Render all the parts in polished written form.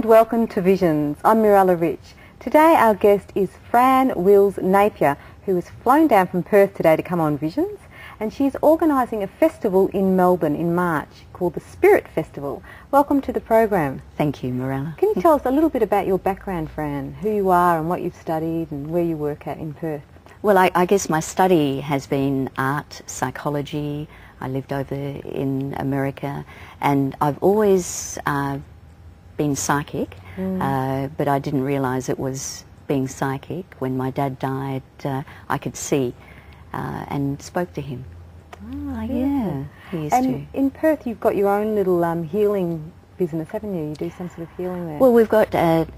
and welcome to Visions. I'm Mirella Rich. Today our guest is Fran Wills-Napier, who has flown down from Perth today to come on Visions, and she's organising a festival in Melbourne in March called the Spirit Festival. Welcome to the program. Thank you, Mirella. Can you tell us a little bit about your background, Fran, who you are and what you've studied and where you work at in Perth? Well, I guess my study has been art, psychology. I lived over in America, and I've always been psychic, but I didn't realise it was being psychic. When my dad died, I could see and spoke to him. Oh, yeah, he used and in Perth you've got your own little healing business, haven't you? You do some sort of healing there. Well,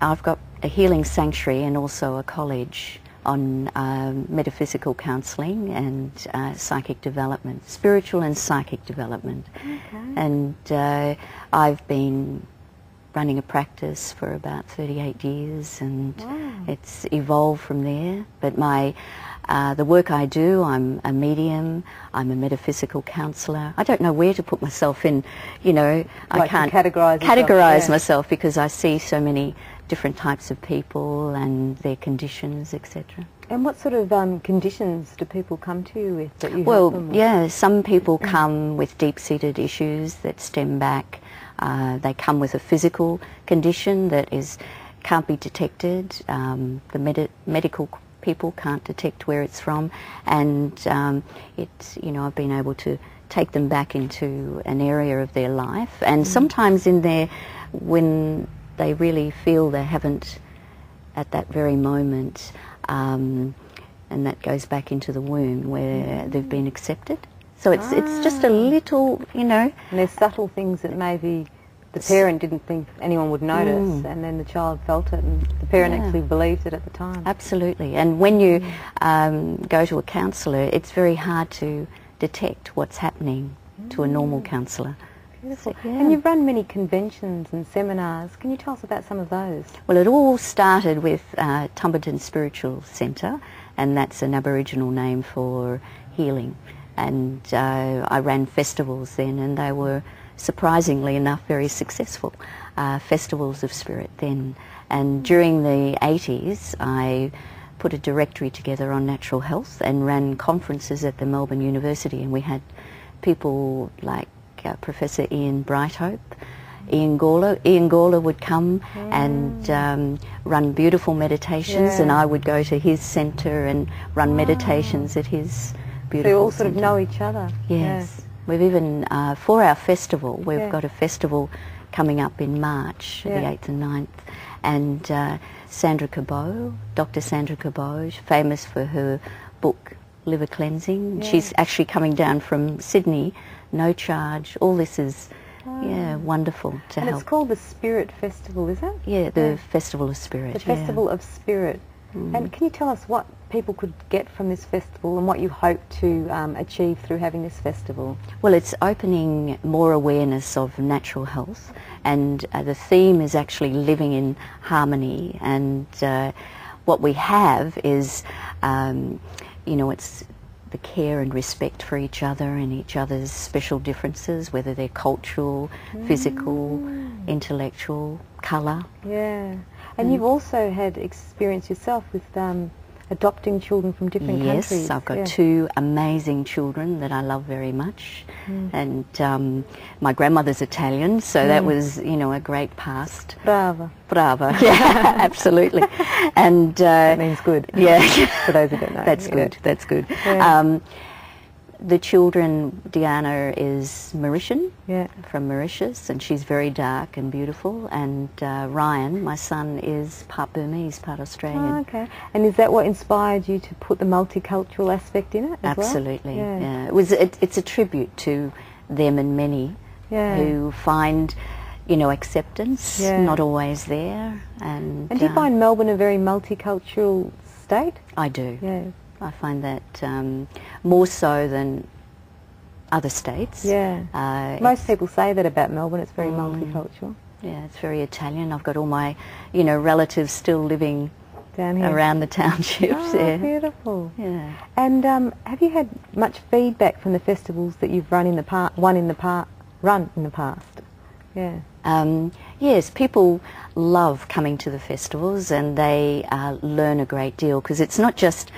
I've got a healing sanctuary and also a college on metaphysical counselling and psychic development, spiritual and psychic development. Okay. And I've been running a practice for about 38 years, and it's evolved from there. But the work I do, I'm a medium, I'm a metaphysical counsellor. I don't know where to put myself in, you know, I can't categorise myself because I see so many different types of people and their conditions, etc. And what sort of conditions do people come to you with that you help them with? Yeah, some people come with deep-seated issues that stem back. They come with a physical condition that can't be detected. The medical people can't detect where it's from, and I've been able to take them back into an area of their life, and sometimes in there, when they really feel they haven't at that very moment, and that goes back into the womb where they've been accepted. So it's just a little, you know. And there's subtle things that maybe the parent didn't think anyone would notice, and then the child felt it, and the parent actually believed it at the time. Absolutely. And when you go to a counsellor, it's very hard to detect what's happening to a normal counsellor. Beautiful. So, and you've run many conventions and seminars. Can you tell us about some of those? Well, it all started with Tumberton Spiritual Centre, and that's an Aboriginal name for healing. And I ran festivals then, and they were, surprisingly enough, very successful festivals of spirit then. And during the 80s, I put a directory together on natural health and ran conferences at the Melbourne University, and we had people like Professor Ian Brighthope, Ian Gawler would come and run beautiful meditations, and I would go to his centre and run meditations at his beautiful So you all sort centre. of know each other. Yes. We've even, for our festival, we've got a festival coming up in March, the 8th and 9th, and Sandra Cabot, Dr. Sandra Cabot, famous for her book Liver Cleansing. She's actually coming down from Sydney, no charge. All this is, wonderful to help. And it's called the Spirit Festival, is it? Yeah, the Festival of Spirit. The Festival of Spirit. And can you tell us what people could get from this festival and what you hope to achieve through having this festival? Well, it's opening more awareness of natural health, and the theme is actually living in harmony, and what we have is, it's the care and respect for each other and each other's special differences, whether they're cultural, physical, intellectual, colour. Yeah. And you've also had experience yourself with adopting children from different countries. Yes, I've got two amazing children that I love very much, and my grandmother's Italian, so that was, a great past. Brava. Yeah, absolutely. And that means good. Yeah, for those who don't know. That's good. That's good. Yeah. The children, Diana is Mauritian, from Mauritius, and she's very dark and beautiful, and Ryan, my son, is part Burmese, part Australian. Oh, okay. And is that what inspired you to put the multicultural aspect in it as Absolutely, well? yeah. It's a tribute to them and many who find, acceptance not always there. And do you find Melbourne a very multicultural state? I do. Yeah. I find that more so than other states. Yeah. Most people say that about Melbourne, it's very multicultural. Yeah, it's very Italian. I've got all my, relatives still living down here around the townships. Oh, beautiful. Yeah. And have you had much feedback from the festivals that you've run in the past? Yeah. Yes, people love coming to the festivals, and they learn a great deal, because it's not just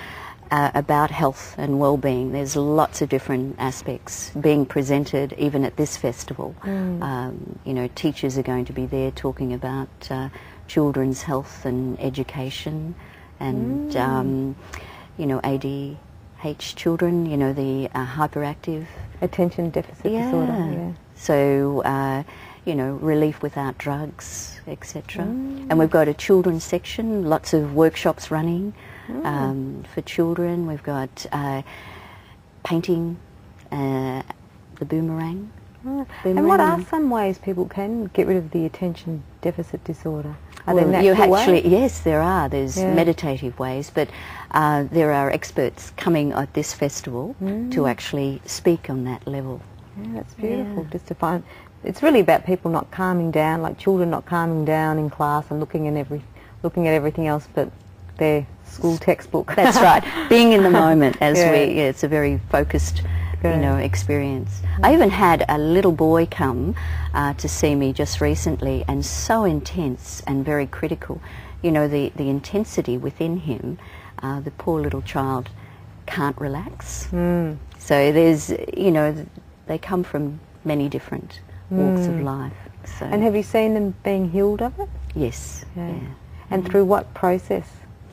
about health and well-being. There's lots of different aspects being presented even at this festival. You know, teachers are going to be there talking about children's health and education, and you know, ADH children, you know, the hyperactive Attention deficit disorder. Yeah. So you know, relief without drugs, etc. And we've got a children's section, lots of workshops running for children. We've got painting the boomerang. And what are some ways people can get rid of the attention deficit disorder? Are there Well, natural ways? yes, there are. There's meditative ways, but there are experts coming at this festival to actually speak on that level. Yeah, that's beautiful. Just to find, it's really about people not calming down, like children not calming down in class and looking at everything else but their school textbook. That's right. Being in the moment, as it's a very focused, you know, experience. I even had a little boy come to see me just recently, and so intense and very critical. You know, the intensity within him, the poor little child can't relax. So there's, you know, they come from many different walks of life. So. And have you seen them being healed of it? Yes. Yeah. And through what process?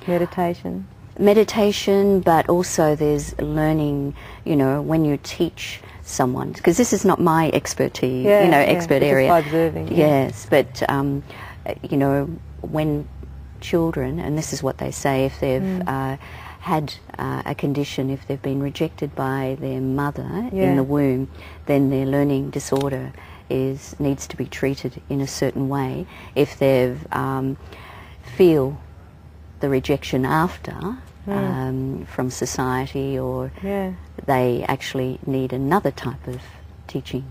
Meditation? Meditation, but also there's learning, you know, when you teach someone, because this is not my expertise, you know, expert area. Just by observing. Yes, but, you know, when children, and this is what they say, if they've had a condition, if they've been rejected by their mother in the womb, then their learning disorder needs to be treated in a certain way. If they've feel the rejection after from society, or they actually need another type of teaching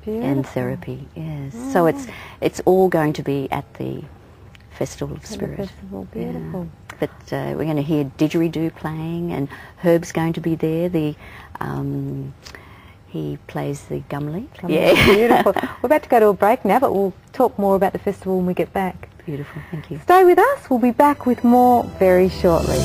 and therapy. Yes, so it's all going to be at the Festival of Spirit. The festival, beautiful. But we're going to hear didgeridoo playing, and Herb's going to be there. He plays the gumley. Beautiful. We're about to go to a break now, but we'll talk more about the festival when we get back. Beautiful, thank you. Stay with us. We'll be back with more very shortly.